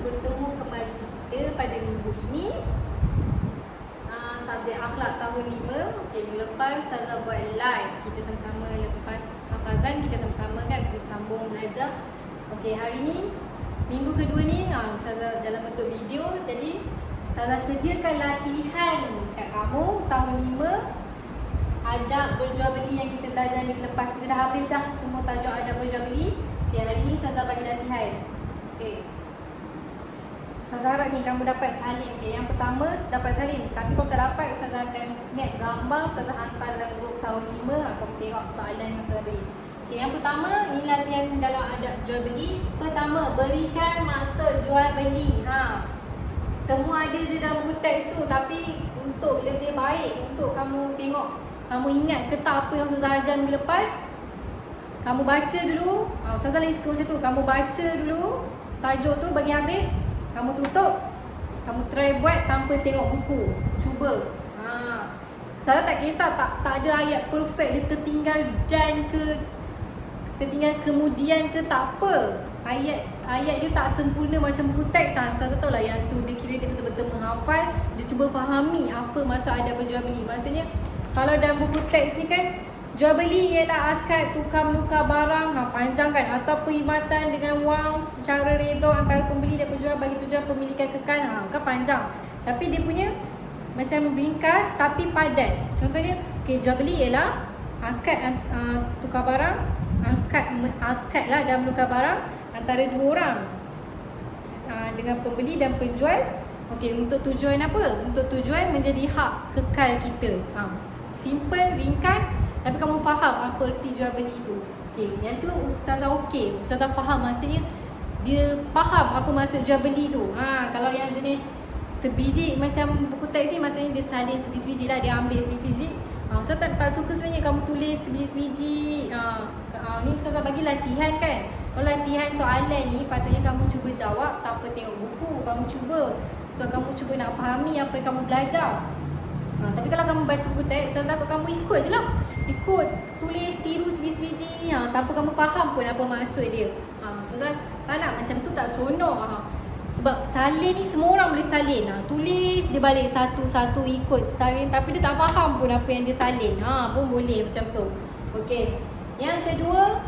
Bertemu kembali kita pada minggu ini. Subjek akhlak tahun 5. Okay, minggu lepas Ustazah buat live. Kita sama-sama lepas hafazan, kita sama-sama kan, kita sambung belajar. Okay, hari ni minggu kedua ni Ustazah dalam bentuk video. Jadi Ustazah sediakan latihan kat kamu tahun 5. Ajak berjual beli yang kita belajar minggu lepas. Kita dah habis dah semua tajuk ajak berjual beli. Okay, hari ni Ustazah bagi latihan. Okay, Ustazah harap ni kamu dapat salin. Okay, yang pertama dapat salin. Tapi kalau tak dapat, Ustazah akan snap gambar, Ustazah hantar dalam grup tahun 5. Kamu tengok soalan yang Ustazah beri. Okay, yang pertama ni latihan dalam adab jual beli. Pertama, berikan maksud jual beli. Semua ada je dalam buku teks tu, tapi untuk lebih baik, untuk kamu tengok, kamu ingat ke tak apa yang Ustazah ajar minggu lepas, kamu baca dulu. Ustazah lagi suka macam tu. Kamu baca dulu tajuk tu bagi habis, kamu tutup, kamu try buat tanpa tengok buku. Cuba. Ustazah tak kisah tak ada ayat perfect, dia tertinggal dan ke, tertinggal kemudian ke, tak apa. Ayat dia tak sempurna macam buku teks. Ustazah tahu lah yang tu dia kira dia betul-betul menghafal, dia cuba fahami apa maksud adab berjual beli. Maksudnya kalau dalam buku teks ni kan, jual beli ialah akad tukar menukar barang, panjang kan, atau perkhidmatan dengan wang secara redha antara pembeli dan penjual bagi tujuan pemilikan kekal. Kan panjang. Tapi dia punya macam ringkas tapi padat. Contohnya, jual beli ialah akad tukar barang, akad lah dan menukar barang antara dua orang dengan pembeli dan penjual. Untuk tujuan apa? Untuk tujuan menjadi hak kekal kita. Simple, ringkas, tapi kamu faham apa erti jual beli tu. Yang tu Ustazah Ustazah faham, maksudnya dia faham apa maksud jual beli tu. Kalau yang jenis sebiji macam buku teks ni, maksudnya dia salin sebiji-sebiji lah, dia ambil sebiji-sebiji. Ustazah tak suka sebenarnya kamu tulis sebiji-sebiji. Ni Ustazah bagi latihan kan. Kalau latihan soalan ni, patutnya kamu cuba jawab tanpa tengok buku. Kamu cuba. So kamu cuba nak fahami apa yang kamu belajar. Tapi kalau kamu baca buku teks, Ustazah takut kamu ikut je lah. Ikut, tulis, tiru sebiji-sebiji tanpa kamu faham pun apa maksud dia. Ustazah tak nak macam tu, tak seronok. Sebab salin ni semua orang boleh salin. Tulis je balik satu-satu, ikut salin, tapi dia tak faham pun apa yang dia salin. Pun boleh macam tu. Okey. Yang kedua,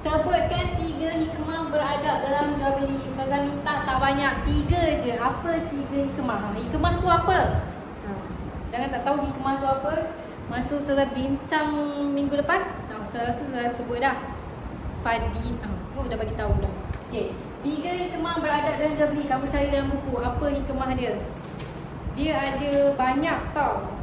sebutkan 3 hikmah beradab dalam jual beli. Ustazah minta tak banyak, 3 je. Apa 3 hikmah? Hikmah tu apa? Jangan tak tahu hikmah tu apa. Masa Ustazah bincang minggu lepas, Ustazah rasa Ustazah sebut dah. Fadi, dah bagi tahu dah. Okey, 3 hikmah beradab dalam jual beli. Kamu cari dalam buku apa hikmah dia. Dia ada banyak tau.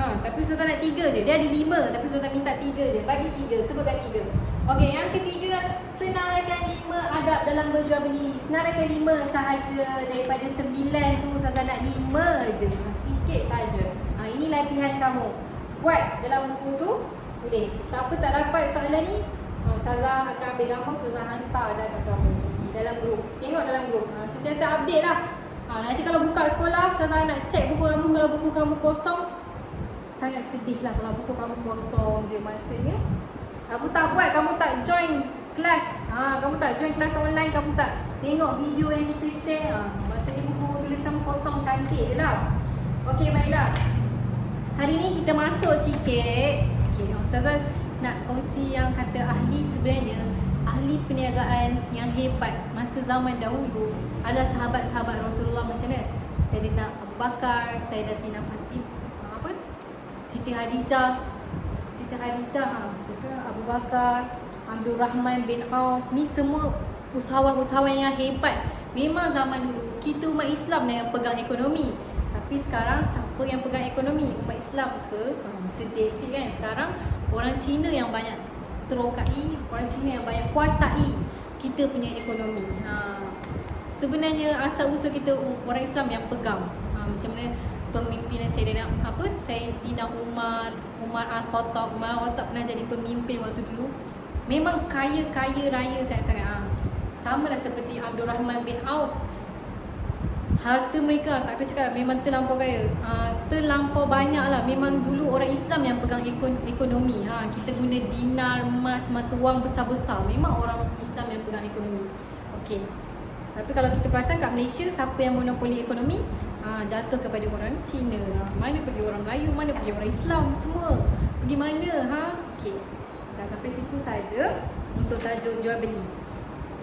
Tapi Ustazah nak 3 je. Dia ada 5, tapi Ustazah minta 3 je. Bagi 3, sebutkan 3. Okey, yang ketiga, senaraikan 5 adab dalam berjual beli. Senaraikan 5 sahaja. Daripada 9 tu Ustazah nak 5 je. Sikit saja. Ini latihan kamu. Buat dalam buku tu, tulis. Siapa tak dapat soalan ni, Ustazah akan ambil gambar, Ustazah hantar dah kat kamu dalam grup. Tengok dalam grup. Sentiasa update lah. Nanti kalau buka sekolah, Ustazah nak check buku kamu. Kalau buku kamu kosong, sangat sedih lah kalau buku kamu kosong je. Maksudnya kamu tak buat, kamu tak join kelas. Kamu tak join kelas online, kamu tak tengok video yang kita share. Maksudnya buku tulis kamu kosong, cantik je lah. Okey, baiklah. Hari ni kita masuk sikit. Ustazah nak kongsi yang kata ahli, sebenarnya ahli perniagaan yang hebat masa zaman dahulu adalah sahabat-sahabat Rasulullah. Macam mana? Sayyidina Abu Bakar, Sayyidatina Fatimah, Siti Khadijah, Abu Bakar, Abdul Rahman bin Auf. Ni semua usahawan-usahawan yang hebat. Memang zaman dulu kita umat Islam yang pegang ekonomi. Tapi sekarang siapa yang pegang ekonomi? Umat Islam ke? Sedih sikit kan. Sekarang orang Cina yang banyak terokai, orang Cina yang banyak kuasai kita punya ekonomi. Sebenarnya asal usul kita orang Islam yang pegang. Macam mana pemimpinan Sayyidina Umar Al-Khattab. Umar Al-Khattab pernah jadi pemimpin waktu dulu. Memang kaya raya sangat-sangat. Sama lah seperti Abdul Rahman bin Auf. Harta mereka tak boleh cakap memang terlampau kaya. Terlampau banyak lah. Memang dulu orang Islam yang pegang ekonomi. Kita guna dinar, emas, mata wang besar-besar. Memang orang Islam yang pegang ekonomi. Okey. Tapi kalau kita perasan kat Malaysia, siapa yang monopoli ekonomi? Jatuh kepada orang Cina. Mana pergi orang Melayu, mana pergi orang Islam, semua pergi mana? Okey, dah sampai situ saja untuk tajuk jual beli.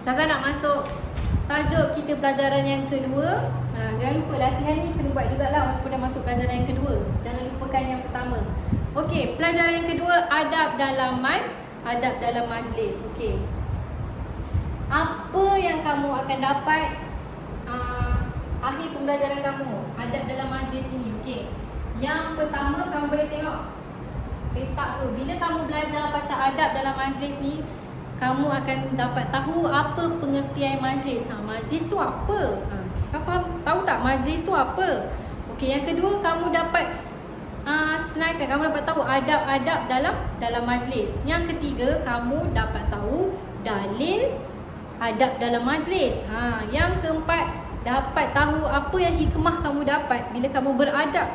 Saya nak masuk tajuk kita pelajaran yang kedua. Jangan lupa latihan ni kena buat jugalah walaupun dah masuk pelajaran yang kedua. Jangan lupakan yang pertama. Okey, pelajaran yang kedua, adab dalam majlis. Okey, apa yang kamu akan dapat akhir pembelajaran kamu adab dalam majlis ini? Okey, yang pertama kamu boleh tengok letak tu. Bila kamu belajar pasal adab dalam majlis ni, kamu akan dapat tahu apa pengertian majlis. Majlis tu apa? Kau faham? Tahu tak majlis tu apa? Okey, yang kedua kamu dapat senaraikan, kamu dapat tahu adab-adab dalam majlis. Yang ketiga, kamu dapat tahu dalil adab dalam majlis. Yang keempat, dapat tahu apa yang hikmah kamu dapat bila kamu beradab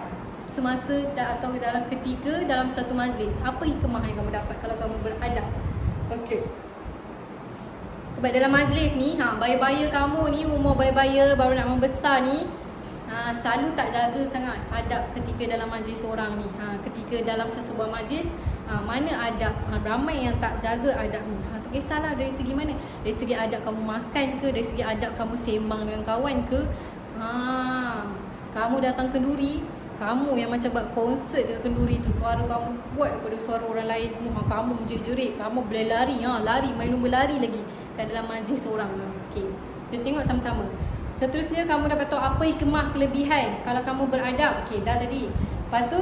semasa atau dalam ketika dalam satu majlis. Apa hikmah yang kamu dapat kalau kamu beradab? Okey. Sebab dalam majlis ni, baya-baya kamu ni, umur baya-baya baru nak membesar ni, selalu tak jaga sangat adab ketika dalam majlis orang ni. Ketika dalam sesebuah majlis, mana adab? Ramai yang tak jaga adab ni. Tak kisahlah dari segi mana. Dari segi adab kamu makan ke, dari segi adab kamu sembang dengan kawan ke. Kamu datang kenduri, kamu yang macam buat konsert kat kenduri tu, suara kamu kuat daripada suara orang lain semua. Kamu menjerit-jerit, kamu boleh lari, lari, main lumba lari lagi kat dalam majlis orang. Okey, kita tengok sama-sama. Seterusnya, kamu dapat tahu apa hikmah kelebihan kalau kamu beradab. Okey, dah tadi. Lepas tu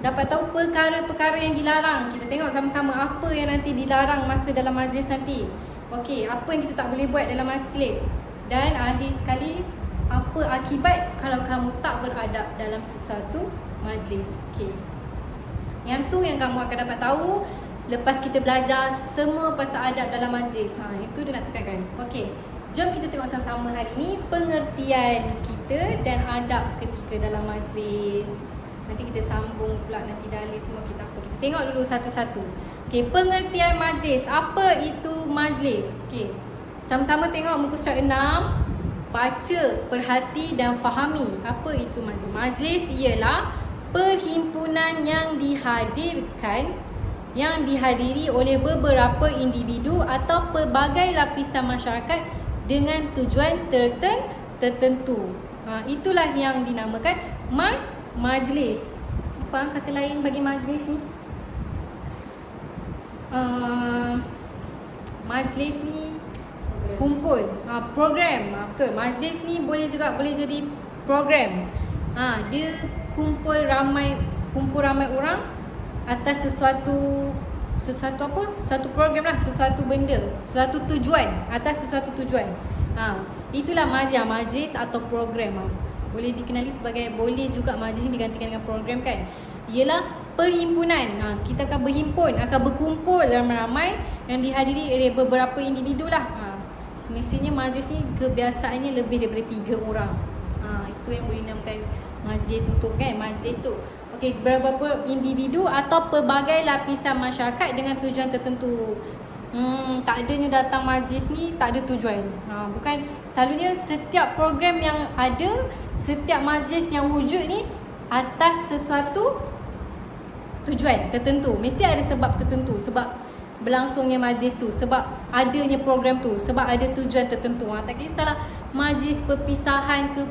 dapat tahu perkara-perkara yang dilarang. Kita tengok sama-sama apa yang nanti dilarang masa dalam majlis nanti. Okey, apa yang kita tak boleh buat dalam majlis. Dan akhir sekali, apa akibat kalau kamu tak beradab dalam sesuatu majlis. Okey, yang tu yang kamu akan dapat tahu lepas kita belajar semua pasal adab dalam majlis. Itu dia nak tekankan. Okey, jom kita tengok sama-sama hari ni pengertian kita dan adab ketika dalam majlis. Nanti kita sambung pula nanti dalil semua kita apa. Kita tengok dulu satu-satu. Okey, pengertian majlis. Apa itu majlis? Okey, sama-sama tengok muka surat 6. Baca, perhati dan fahami. Apa itu majlis? Majlis ialah perhimpunan yang dihadiri oleh beberapa individu atau pelbagai lapisan masyarakat dengan tujuan tertentu. Itulah yang dinamakan majlis. Apa kata lain bagi majlis ni? Majlis ni kumpul, program. Betul, majlis ni boleh jadi program. Dia kumpul ramai orang atas sesuatu apa? Sesuatu program lah, sesuatu benda, sesuatu tujuan, atas sesuatu tujuan. Itulah majlis atau program. Boleh dikenali sebagai, boleh juga majlis ni digantikan dengan program kan. Ialah perhimpunan. Kita akan berhimpun, akan berkumpul ramai-ramai yang dihadiri oleh beberapa individu lah. Semestinya majlis ni kebiasaannya lebih daripada 3 orang. Itu yang boleh dinamakan majlis untuk kan, majlis tu. Okey, beberapa individu atau pelbagai lapisan masyarakat dengan tujuan tertentu. Tak adanya datang majlis ni tak ada tujuan. Bukan, selalunya setiap program yang ada, setiap majlis yang wujud ni atas sesuatu tujuan tertentu. Mesti ada sebab tertentu, sebab berlangsungnya majlis tu, sebab adanya program tu, sebab ada tujuan tertentu. Tak kisahlah majlis perpisahan ke,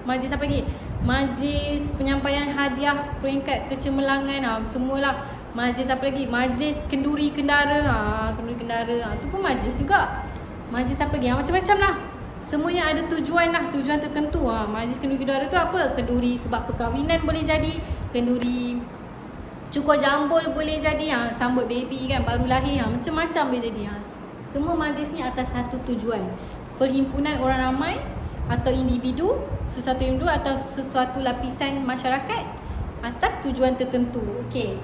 majlis apa lagi, majlis penyampaian hadiah peringkat kecemerlangan, semualah. Majlis apa lagi, majlis kenduri kendara, tu pun majlis juga. Majlis apa lagi, macam-macam lah. Semuanya ada tujuan lah, tujuan tertentu. Majlis kenduri kendara tu apa? Kenduri sebab perkahwinan boleh jadi, kenduri cukur jambul boleh jadi, sambut baby kan, baru lahir, macam-macam boleh jadi. Semua majlis ni atas satu tujuan. Perhimpunan orang ramai atau individu, sesuatu individu atau sesuatu lapisan masyarakat atas tujuan tertentu. Okey,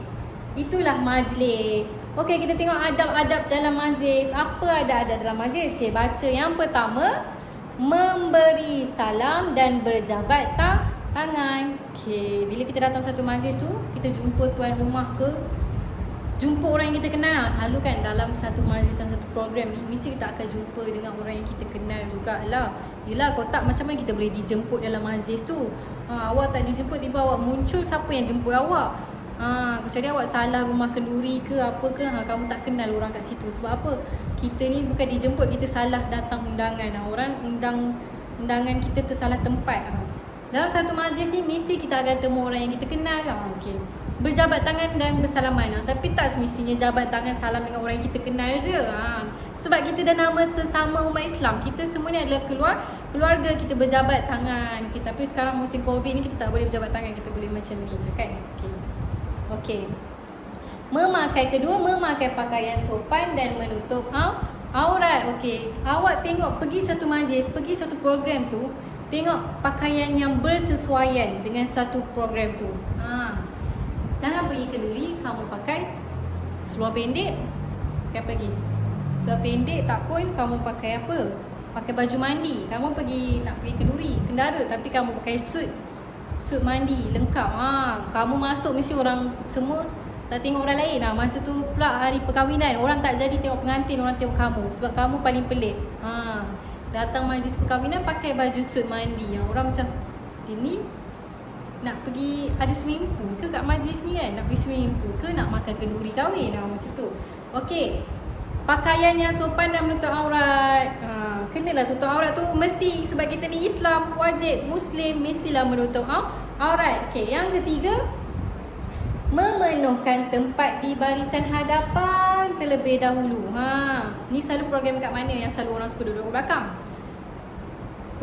itulah majlis. Okey, kita tengok adab-adab dalam majlis. Apa adab-adab dalam majlis? Okey, baca. Yang pertama, memberi salam dan berjabat tangan. Okey, bila kita datang satu majlis tu, kita jumpa tuan rumah ke, jumpa orang yang kita kenal lah. Selalu kan dalam satu majlis dan satu program ni, mesti kita akan jumpa dengan orang yang kita kenal jugalah. Yelah, kalau tak macam mana kita boleh dijemput dalam majlis tu? Awak tak dijemput, tiba awak muncul, siapa yang jemput awak? Kecuali awak salah rumah kenduri ke apa ke, kamu tak kenal orang kat situ. Sebab apa? Kita ni bukan dijemput, kita salah datang undangan. Orang undangan kita tersalah tempat. Dalam satu majlis ni mesti kita akan temu orang yang kita kenal. Okey. Berjabat tangan dan bersalaman. Tapi tak semestinya jabat tangan salam dengan orang yang kita kenal je. Sebab kita dah nama sesama umat Islam. Kita semua ni adalah keluarga, kita berjabat tangan. Tapi sekarang musim Covid ni kita tak boleh berjabat tangan. Kita boleh macam ni je kan. Okey. Kedua, memakai pakaian sopan dan menutup aurat. Okey. Awak tengok pergi satu majlis, pergi satu program tu, tengok pakaian yang bersesuaian dengan satu program tu. Jangan pergi kenduri, kamu pakai seluar pendek. Pakai apa lagi? Seluar pendek tak pun, kamu pakai apa? Pakai baju mandi. Kamu nak pergi kenduri, kendara, tapi kamu pakai suit mandi lengkap. Kamu masuk mesti orang semua tak tengok orang lain. Masa tu pula hari perkahwinan, orang tak jadi tengok pengantin, orang tengok kamu sebab kamu paling pelik. Datang majlis perkahwinan pakai baju suit mandi. Orang macam, ini nak pergi ada swimming pool ke kat majlis ni kan? Nak pergi swimming pool ke nak makan kenduri kahwin? Macam tu. Okey. Pakaian yang sopan dan menutup aurat. Kenalah tutup aurat tu mesti, sebab kita ni Islam, wajib Muslim mestilah menutup aurat. Okey, yang ketiga, memenuhkan tempat di barisan hadapan terlebih dahulu. Ni selalu program kat mana yang selalu orang suka duduk belakang?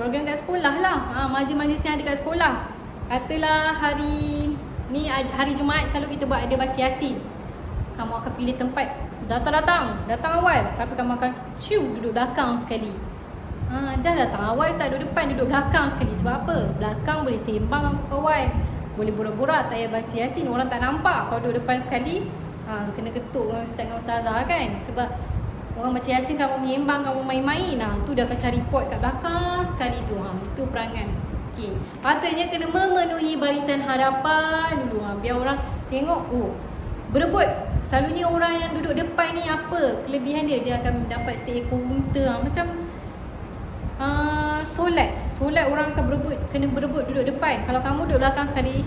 Program kat sekolah lah. Majlis-majlis yang ada kat sekolah. Katalah hari Jumaat selalu kita buat ada baca Yasin. Kamu akan pilih tempat datang awal, tapi kamu akan duduk belakang sekali. Dah datang awal tak duduk depan, duduk belakang sekali. Sebab apa? Belakang boleh sembang dengan kawan, boleh borak-borak, tak payah baca Yasin, orang tak nampak. Kalau duduk depan sekali, kena ketuk dengan ustaz dengan ustazah kan. Sebab orang baca Yasin, kamu menyembang, kamu main-main, tu dia akan cari pot kat belakang sekali tu. Itu perangai. Okey. Patutnya kena memenuhi barisan hadapan dulu. Biar orang tengok, berebut. Selalunya orang yang duduk depan ni apa kelebihan dia? Dia akan dapat seekor unta. Macam solat orang akan kena berebut duduk depan. Kalau kamu duduk belakang sekali,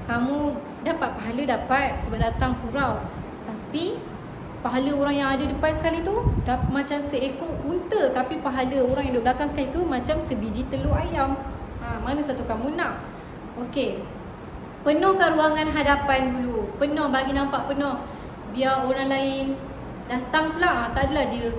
kamu dapat pahala, dapat sebab datang surau. Tapi pahala orang yang ada depan sekali tu dapat macam seekor unta. Tapi pahala orang yang duduk belakang sekali tu macam sebiji telur ayam. Mana satu kamu nak? Okey. Penuhkan ruangan hadapan dulu. Penuh, bagi nampak penuh. Biar orang lain datang pula, tak adalah dia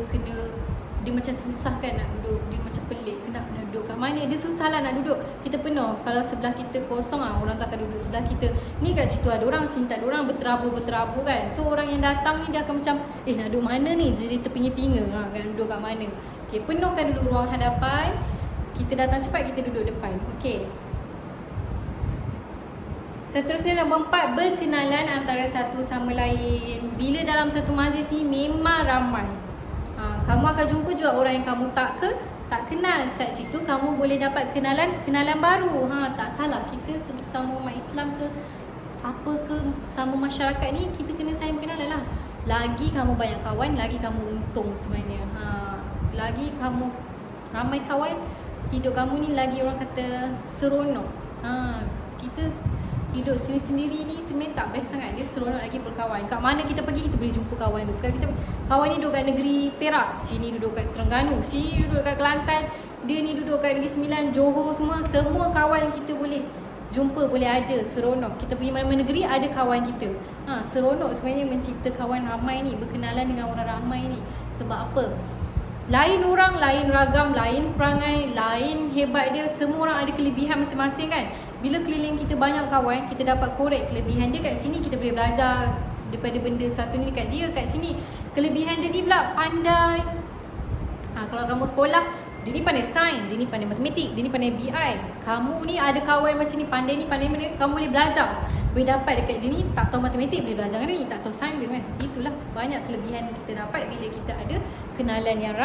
macam susah kan nak duduk. Dia macam pelik nak duduk kat mana. Dia susah lah nak duduk. Kita penuh. Kalau sebelah kita kosong, orang tak akan duduk sebelah kita. Ni kat situ ada orang, sini tak ada orang, berterabur kan. So orang yang datang ni dia akan macam, nak duduk mana ni? Jadi terpinga-pinga kan, duduk kat mana. Okay, penuhkan dulu ruang hadapan. Kita datang cepat, kita duduk depan. Okey. Seterusnya nombor 4, berkenalan antara satu sama lain. Bila dalam satu majlis ni memang ramai. Kamu akan jumpa juga orang yang kamu tak kenal. Kat situ kamu boleh dapat kenalan baru. Tak salah, kita sama umat Islam ke apa ke, sama masyarakat ni, kita kena saling berkenalan lah. Lagi kamu banyak kawan, lagi kamu untung sebenarnya. Lagi kamu ramai kawan, hidup kamu ni lagi orang kata seronok. Kita hidup sendiri-sendiri ni sebenarnya tak best sangat. Dia seronok lagi berkawan. Kat mana kita pergi, kita boleh jumpa kawan tu. Kita kawan ni duduk kat negeri Perak, sini duduk kat Terengganu, sini duduk kat Kelantan, dia ni duduk kat Negeri Sembilan, Johor, semua kawan kita boleh jumpa, boleh ada. Seronok. Kita pergi mana-mana negeri, ada kawan kita. Seronok sebenarnya mencipta kawan ramai ni, berkenalan dengan orang ramai ni. Sebab apa? Lain orang, lain ragam, lain perangai, lain hebat dia. Semua orang ada kelebihan masing-masing kan. Bila keliling kita banyak kawan, kita dapat korek kelebihan dia kat sini. Kita boleh belajar daripada benda satu ni dekat dia, kat sini. Kelebihan dia ni pula pandai. Kalau kamu sekolah, dia ni pandai sains, dia ni pandai matematik, dia ni pandai BI. Kamu ni ada kawan macam ni pandai mana, kamu boleh belajar. Boleh dapat dekat dia ni, tak tahu matematik boleh belajar dengan dia ni, tak tahu sains boleh. Itulah banyak kelebihan kita dapat bila kita ada kenalan yang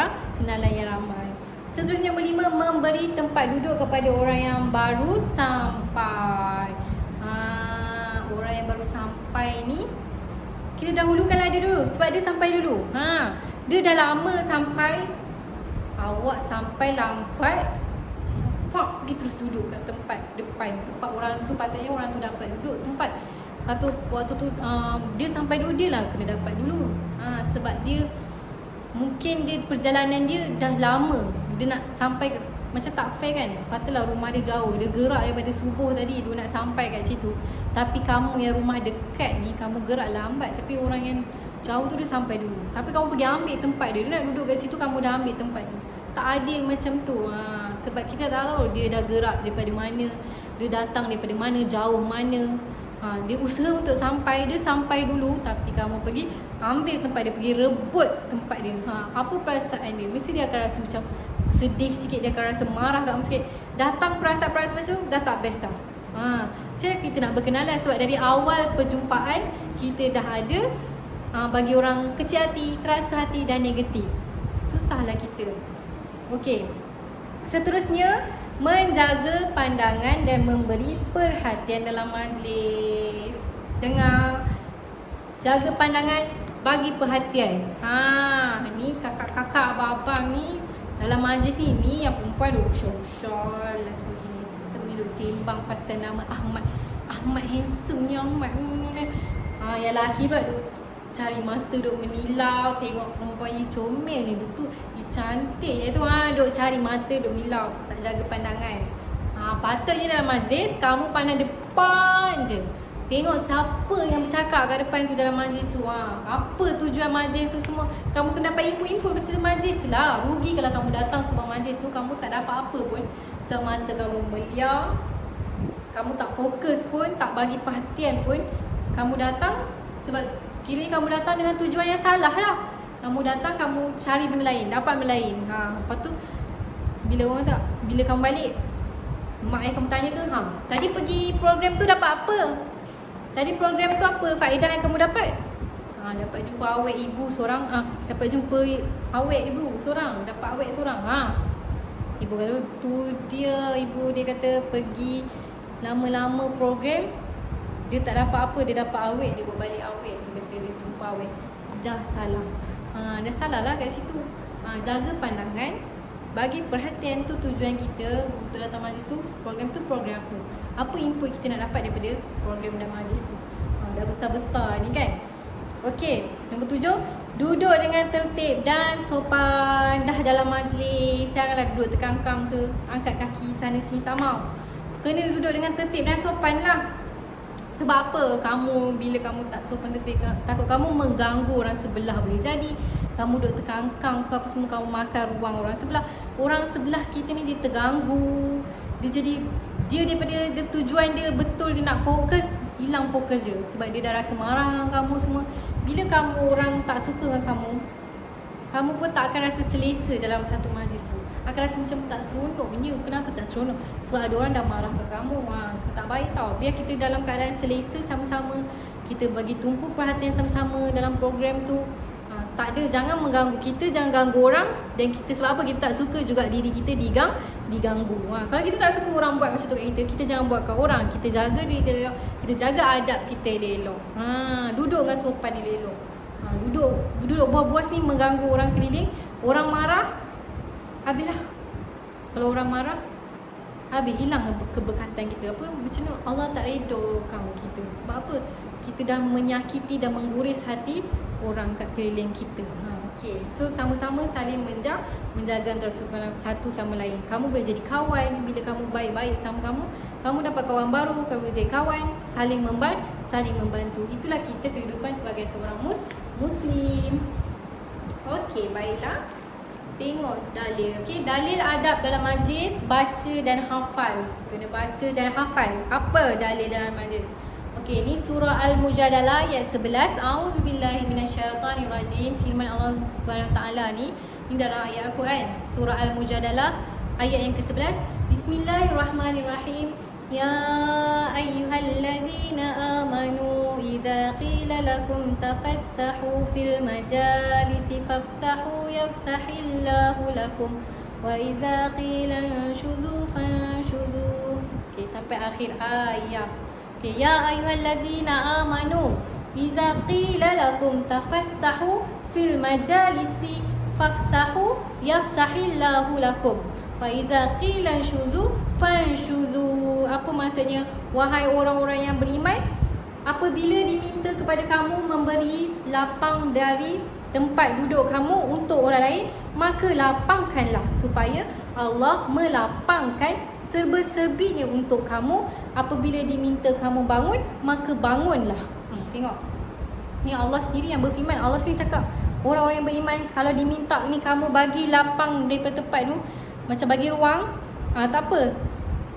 ramai. Seterusnya nombor 5, memberi tempat duduk kepada orang yang baru sampai. Orang yang baru sampai ni, kita dahulukanlah dia dulu sebab dia sampai dulu. Dia dah lama sampai. Awak sampai lambat, pak pergi terus duduk kat tempat depan tempat orang tu. Patutnya orang tu dapat duduk tempat. Waktu tu dia sampai dulu, dia lah kena dapat dulu. Sebab dia mungkin dia perjalanan dia dah lama. Dia nak sampai, macam tak fair kan. Katalah rumah dia jauh, dia gerak daripada subuh tadi tu nak sampai kat situ. Tapi kamu yang rumah dekat ni, kamu gerak lambat. Tapi orang yang jauh tu dia sampai dulu. Tapi kamu pergi ambil tempat dia. Dia nak duduk kat situ, kamu dah ambil tempat dia. Tak adil macam tu. Sebab kita tak tahu dia dah gerak daripada mana, dia datang daripada mana, jauh mana. Dia usaha untuk sampai. Dia sampai dulu, tapi kamu pergi ambil tempat dia, pergi rebut tempat dia. Apa perasaan dia? Mesti dia akan rasa macam sedih sikit. Dia akan rasa marah kat kamu sikit. Datang perasaan-perasaan macam tu dah tak best dah. Macam kita nak berkenalan. Sebab dari awal perjumpaan kita dah ada bagi orang kecil hati, keras hati dan negatif. Susahlah kita. Okey. Seterusnya, menjaga pandangan dan memberi perhatian dalam majlis. Dengar. Jaga pandangan, bagi perhatian. Ni kakak-kakak, abang-abang ni dalam majlis ni yang perempuan duk syol-syol, lelaki handsome ni duk sembang pasal nama Ahmad. Ahmad handsome ni, Ahmad. Yang lelaki pula duk cari mata, duk menilau. Tengok perempuan ni comel ni, dia tu dia cantik je tu. Duk cari mata, duk menilau. Tak jaga pandangan. Patutnya dalam majlis kamu pandang depan je. Tengok siapa yang bercakap kat depan tu dalam majlis tu. Apa tujuan majlis tu semua. Kamu kena dapat input masa majlis tu lah. Rugi kalau kamu datang sebab majlis tu kamu tak dapat apa pun. Sebab mata kamu meliar, kamu tak fokus pun, tak bagi perhatian pun. Kamu datang sebab sekiranya kamu datang dengan tujuan yang salah lah. Kamu datang, kamu cari benda lain, dapat benda lain. Lepas tu bila kamu balik, mak ayah kamu tanya ke, tadi pergi program tu dapat apa? Tadi program tu apa faedah yang kamu dapat? Dapat jumpa awet ibu seorang. Dapat jumpa awet ibu seorang. Dapat awet seorang. Ibu kata tu dia. Ibu dia kata pergi lama-lama program, dia tak dapat apa, dia dapat awet. Dia buat balik awet. Dia kata dia jumpa awet. Dah salah. Dah salah lah kat situ. Jaga pandangan, bagi perhatian tu tujuan kita untuk datang majlis tu. Program tu program tu. Apa input kita nak dapat daripada program dan majlis tu. Dah besar-besar ni kan. Okey, nombor 7, duduk dengan tertib dan sopan. Dah dalam majlis, janganlah duduk terkangkang ke, angkat kaki sana sini, tak mau. Kena duduk dengan tertib dan sopan lah. Sebab apa? Bila kamu tak sopan tertib, takut kamu mengganggu orang sebelah. Boleh jadi kamu duduk terkangkang ke apa semua, kamu makan ruang orang sebelah. Orang sebelah kita ni dia terganggu. Dia daripada tujuan dia betul, dia nak fokus, hilang fokus je. Sebab dia dah rasa marah dengan kamu semua. Bila kamu orang tak suka dengan kamu pun tak akan rasa selesa dalam satu majlis tu. Akan rasa macam tak seronok punya. Kenapa tak seronok? Sebab ada orang dah marah kat kamu. Tak baik tau. Biar kita dalam keadaan selesa sama-sama. Kita bagi tumpu perhatian sama-sama dalam program tu. Tak ada, jangan mengganggu kita, jangan ganggu orang. Dan kita, sebab apa? Kita tak suka juga diri kita diganggu. Kalau kita tak suka orang buat macam tu kat kita jangan buat kat orang. Kita jaga diri kita elok, kita jaga adab kita elok. Duduk dengan sopan elok. Duduk buas-buas ni mengganggu orang keliling. Orang marah, habislah. Kalau orang marah, habis, hilang keberkatan kita. Macam mana Allah tak redha kamu kita. Sebab apa? Kita dah menyakiti dan mengguris hati orang kat keliling kita. Okay. So sama-sama saling menjaga antara satu sama lain. Kamu boleh jadi kawan bila kamu baik-baik sama kamu dapat kawan baru, kamu boleh jadi kawan, saling membantu. Itulah kita kehidupan sebagai seorang Muslim. Okey, baiklah. Tengok dalil. Okey, dalil adab dalam majlis, baca dan hafal. Kena baca dan hafal. Apa dalil dalam majlis? Okey, ni surah Al-Mujadalah ayat 11. A'udzubillahi minasyaitanirrajim. Firman Allah Subhanahu Wa Taala ni dalam ayat Al-Quran, surah Al-Mujadalah ayat yang ke-11. Bismillahirrahmanirrahim. Ya ayyuhalladzina amanu idza qila lakum tafassahu fil majalisi fafsahu yafsahillahu lakum wa idza qila anshuzu fanshuzu. Okey, sampai akhir ayat. Okay, ya ayyuhallazina amanu. Iza qila lakum tafassahu fil majalisi fafsahu yafsahillahu lakum. Fa iza qila syuzu fanshuzu. Apa maksudnya? Wahai orang-orang yang beriman, apabila diminta kepada kamu memberi lapang dari tempat duduk kamu untuk orang lain, maka lapangkanlah, supaya Allah melapangkan serba-serbinya untuk kamu. Apabila diminta kamu bangun, maka bangunlah. Tengok, ni Allah sendiri yang berfirman. Allah sendiri cakap, orang-orang yang beriman, kalau diminta ni kamu bagi lapang daripada tempat tu, macam bagi ruang, tak apa,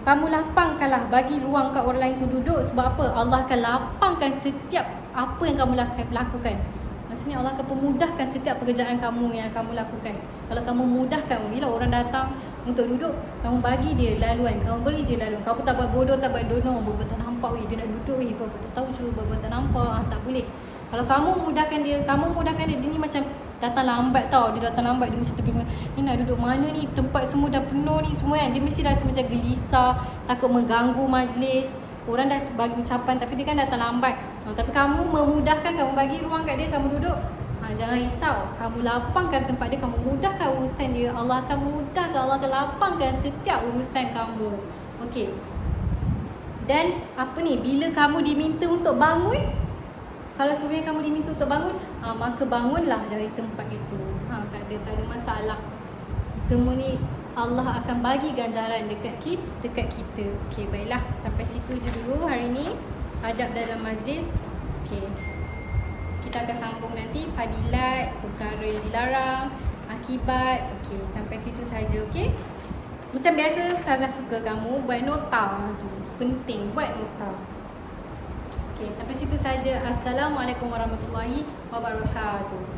kamu lapangkanlah, bagi ruang kat orang lain tu duduk. Sebab apa? Allah akan lapangkan setiap apa yang kamu lakukan. Maksudnya Allah akan pemudahkan setiap pekerjaan kamu yang kamu lakukan. Kalau kamu mudahkan, bila orang datang untuk duduk, kamu bagi dia laluan, kamu beri dia laluan. Kamu tak buat bodoh, tak buat dono, buat tak nampak, dia nak duduk, buat tak tahu, cuba buat tak nampak, tak boleh. Kalau kamu mudahkan dia, dia ni macam datang lambat tau. Dia datang lambat, dia mesti tepi, ni nak duduk mana ni, tempat semua dah penuh ni semua kan. Dia mesti rasa macam gelisah, takut mengganggu majlis. Orang dah bagi ucapan tapi dia kan datang lambat. Tapi kamu memudahkan, kamu bagi ruang kat dia, kamu duduk. Jangan risau, kamu lapangkan tempat dia, kamu mudahkan urusan dia. Allah akan mudahkan, Allah akan lapangkan setiap urusan kamu. Okey. Dan apa ni, bila kamu diminta untuk bangun, kalau sebenarnya kamu diminta untuk bangun, maka bangunlah dari tempat itu. Tak ada masalah. Semua ni Allah akan bagi ganjaran dekat kita. Okey, baiklah. Sampai situ je dulu hari ni. Adab dalam majlis. Okey. Kita akan sambung nanti fadilat, perkara yang dilarang, akibat. Okey, sampai situ saja. Okey. Macam biasa, saya suka kamu buat nota tu. Penting buat nota. Okey, sampai situ saja. Assalamualaikum warahmatullahi wabarakatuh.